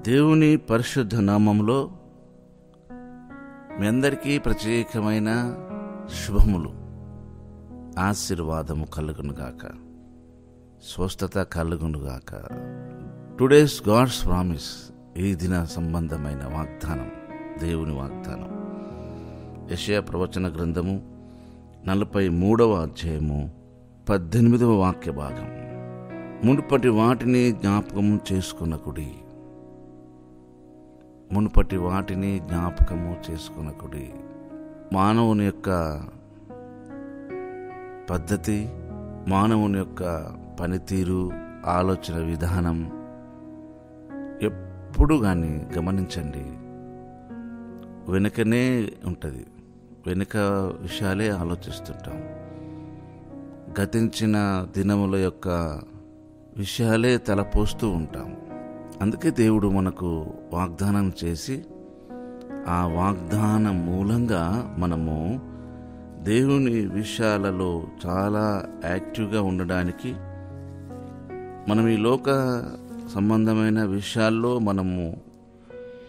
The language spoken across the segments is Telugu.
దేవుని పరిశుద్ధ నామములో మీ అందరికీ ప్రత్యేకమైన శుభములు, ఆశీర్వాదము కలుగునుగాక, స్వస్థత కలుగునుగాక. టుడేస్ గాడ్స్ ప్రామిస్, ఈ దిన సంబంధమైన వాగ్దానం, దేవుని వాగ్దానం. యెషయా ప్రవచన గ్రంథము 43వ అధ్యాయము 18వ వాక్య భాగం. మునుపటి వాటిని జ్ఞాపకము చేసుకొనకుడి, మునుపటి వాటిని జ్ఞాపకము చేసుకొనకుడి. మానవుని యొక్క పద్ధతి, మానవుని యొక్క పనితీరు, ఆలోచన విధానం ఎప్పుడు కానీ గమనించండి, వెనుకనే ఉంటుంది. వెనుక విషయాలే ఆలోచిస్తుంటాం. గతించిన దినముల యొక్క విషయాలే తలపోస్తూ ఉంటాం. అందుకే దేవుడు మనకు వాగ్దానం చేసి, ఆ వాగ్దానం మూలంగా మనము దేవుని విషయాలలో చాలా యాక్టివ్గా ఉండడానికి, మనం ఈ లోక సంబంధమైన విషయాల్లో మనము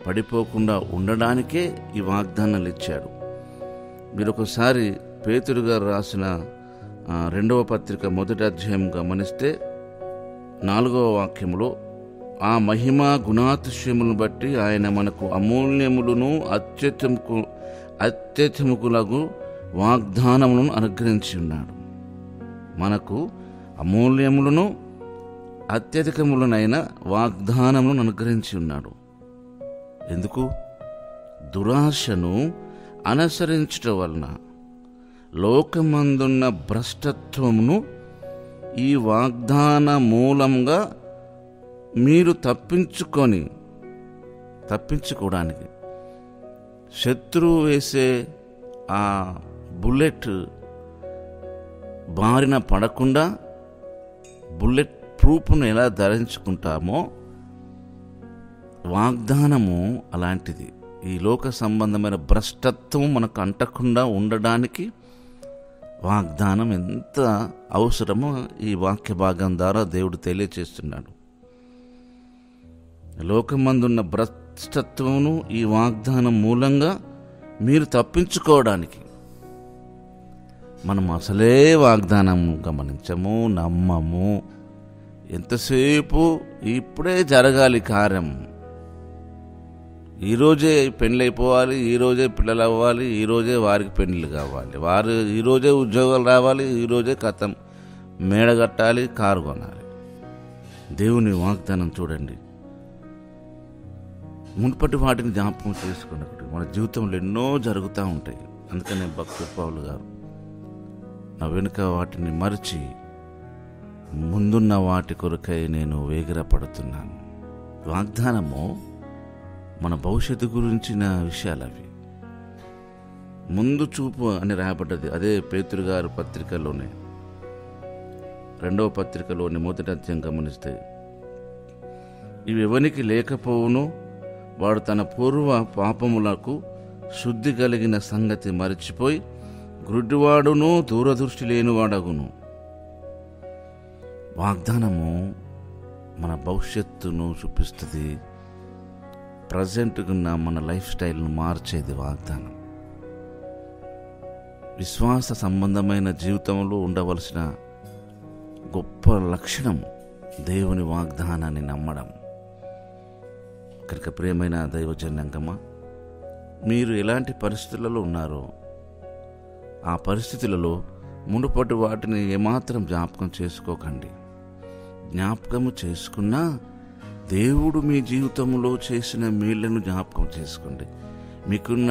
పడిపోకుండా ఉండడానికే ఈ వాగ్దానాలు ఇచ్చాడు. మీరు ఒకసారి పేతురు గారు రాసిన 2వ పత్రిక 1వ అధ్యాయం గమనిస్తే 4వ వాక్యములో, ఆ మహిమ గుణాతిశయములను బట్టి ఆయన మనకు అమూల్యములను అత్యధికములకు వాగ్దానములను అనుగ్రహించి ఉన్నాడు. మనకు అమూల్యములను అత్యధికములనైన వాగ్దానములను అనుగ్రహించి ఉన్నాడు. ఎందుకు? దురాశను అనుసరించటం వలన లోకమందున్న భ్రష్టత్వమును ఈ వాగ్దాన మూలంగా మీరు తప్పించుకోవడానికి, శత్రువు వేసే ఆ బుల్లెట్ బారిన పడకుండా బుల్లెట్ ప్రూఫ్ను ఎలా ధరించుకుంటామో, వాగ్దానము అలాంటిది. ఈ లోక సంబంధమైన భ్రష్టత్వం మనకు అంటకుండా ఉండడానికి వాగ్దానం ఎంత అవసరమో ఈ వాక్య భాగం ద్వారా దేవుడు తెలియచేస్తున్నాడు. లోకమందున్న భ్రష్టత్వమును ఈ వాగ్దానం మూలంగా మీరు తప్పించుకోవడానికి. మనం అసలే వాగ్దానం గమనించము, నమ్మము. ఎంతసేపు ఇప్పుడే జరగాలి కార్యం, ఈరోజే పెళ్ళి అయిపోవాలి, ఈరోజే పిల్లలు అవ్వాలి, ఈరోజే వారికి పెళ్ళిళ్ళు కావాలి, వారు ఈరోజే ఉద్యోగాలు రావాలి, ఈరోజే కథం మేడ కట్టాలి, కారు కొనాలి. దేవుని వాగ్దానం చూడండి, మునుపటి వాటిని జ్ఞాపకం చేసుకున్నప్పుడు మన జీవితంలో ఎన్నో జరుగుతూ ఉంటాయి. అందుకనే భక్తుడు పౌలు గారు, నా వెనుక వాటిని మరిచి ముందున్న వాటి కొరకై నేను వేగిరపడుతున్నాను. వాగ్దానము మన భవిష్యత్తు గురించిన విషయాలు అవి. ముందు చూపు అని రాయబడ్డది. అదే పేతురు గారు పత్రికలోనే 2వ పత్రికలోని 1వ అధ్యాయం గమనిస్తే, ఇవి ఎవనికి లేకపోవును, వాడు తన పూర్వ పాపములకు శుద్ధి కలిగిన సంగతి మరచిపోయి గుడ్డివాడును దూరదృష్టి లేనివాడగును. వాగ్దానము మన భవిష్యత్తును చూపిస్తుంది. ప్రజెంట్గా ఉన్న మన లైఫ్ స్టైల్ను మార్చేది వాగ్దానం. విశ్వాస సంబంధమైన జీవితంలో ఉండవలసిన గొప్ప లక్షణం దేవుని వాగ్దానాన్ని నమ్మడం. కనుక ప్రియమైన దైవజనాంగమా, మీరు ఎలాంటి పరిస్థితులలో ఉన్నారో ఆ పరిస్థితులలో మునుపటి వాటిని ఏమాత్రం జ్ఞాపకం చేసుకోకండి. జ్ఞాపకము చేసుకున్నా దేవుడు మీ జీవితంలో చేసిన మేళ్లను జ్ఞాపకం చేసుకోండి. మీకున్న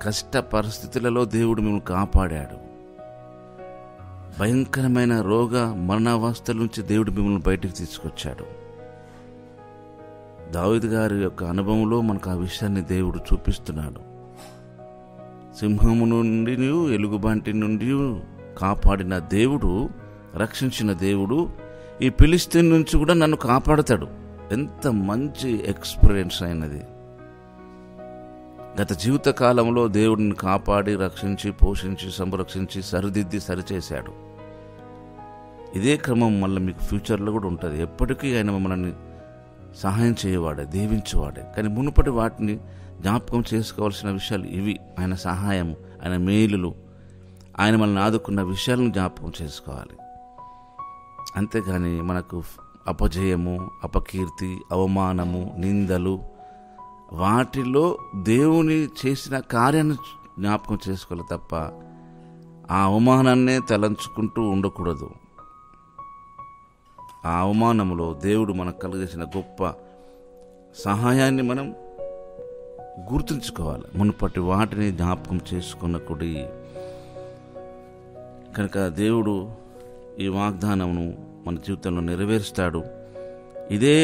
కష్ట పరిస్థితులలో దేవుడు మిమ్మల్ని కాపాడాడు. భయంకరమైన రోగ మరణావస్థల నుంచి దేవుడు మిమ్మల్ని బయటికి తీసుకొచ్చాడు. దావీదు గారి యొక్క అనుభవంలో మనకు ఆ విషయాన్ని దేవుడు చూపిస్తున్నాడు. సింహము నుండి, ఎలుగుబంటి నుండి కాపాడిన దేవుడు, రక్షించిన దేవుడు ఈ ఫిలిష్తీన్ నుంచి కూడా నన్ను కాపాడతాడు. ఎంత మంచి ఎక్స్పీరియన్స్ అయినది. గత జీవిత కాలంలో దేవుడిని కాపాడి, రక్షించి, పోషించి, సంరక్షించి, సరిదిద్ది సరిచేశాడు. ఇదే క్రమం మళ్ళీ మీకు ఫ్యూచర్లో కూడా ఉంటుంది. ఎప్పటికీ ఆయన మమ్మల్ని సహాయం చేయవాడే, దీవించేవాడే. కానీ మునుపటి వాటిని జ్ఞాపకం చేసుకోవాల్సిన విషయాలు ఇవి. ఆయన సహాయము, ఆయన మేలులు, ఆయన మనల్ని ఆదుకున్న విషయాలను జ్ఞాపకం చేసుకోవాలి. అంతేగాని మనకు అపజయము, అపకీర్తి, అవమానము, నిందలు, వాటిలో దేవుని చేసిన కార్యాన్ని జ్ఞాపకం చేసుకోవాలి తప్ప ఆ అవమానాన్నే తలంచుకుంటూ ఉండకూడదు. ఆ అవమానంలో దేవుడు మనకు కలిగేసిన గొప్ప సహాయాన్ని మనం గుర్తుంచుకోవాలి. మునుపటి వాటిని జ్ఞాపకం చేసుకున్నకుడి. కనుక దేవుడు ఈ వాగ్దానమును మన జీవితంలో నెరవేరుస్తాడు. ఇదే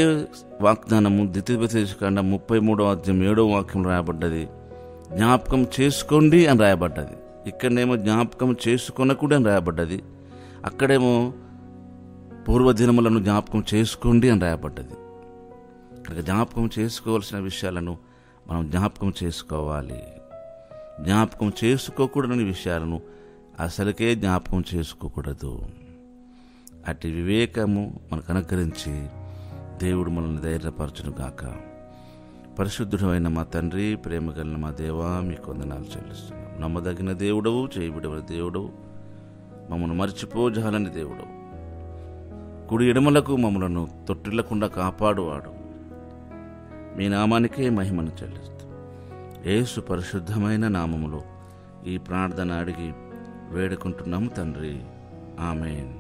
వాగ్దానము ద్వితీయోపదేశకాండ 33:7 రాయబడ్డది. జ్ఞాపకం చేసుకోండి అని రాయబడ్డది. ఇక్కడనేమో జ్ఞాపకం చేసుకొనకుడి అని రాయబడ్డది. అక్కడేమో పూర్వదినములను జ్ఞాపకం చేసుకోండి అని రాయబడ్డది. కనుక జ్ఞాపకం చేసుకోవాల్సిన విషయాలను మనం జ్ఞాపకం చేసుకోవాలి. జ్ఞాపకం చేసుకోకూడని విషయాలను అసలుకే జ్ఞాపకం చేసుకోకూడదు. అటు వివేకము మనకు అనుగ్రహించి దేవుడు మనల్ని ధైర్యపరచును గాక. పరిశుద్ధుడైన మా తండ్రి, ప్రేమ కలిగిన మా దేవా, మీకు వందనాలు చెల్లిస్తున్నాం. నమ్మదగిన దేవుడవు, చేయబడిన దేవుడవు, మమ్మల్ని మర్చిపోజాలని దేవుడవు, కుడి ఎడమలకు మమ్మలను తొట్టిల్లకుండా కాపాడువాడు. మీ నామానికే మహిమను చెల్లిస్తాం. యేసు పరిశుద్ధమైన నామములో ఈ ప్రార్థన అడిగి వేడుకుంటున్నాము తండ్రి. ఆమేన్.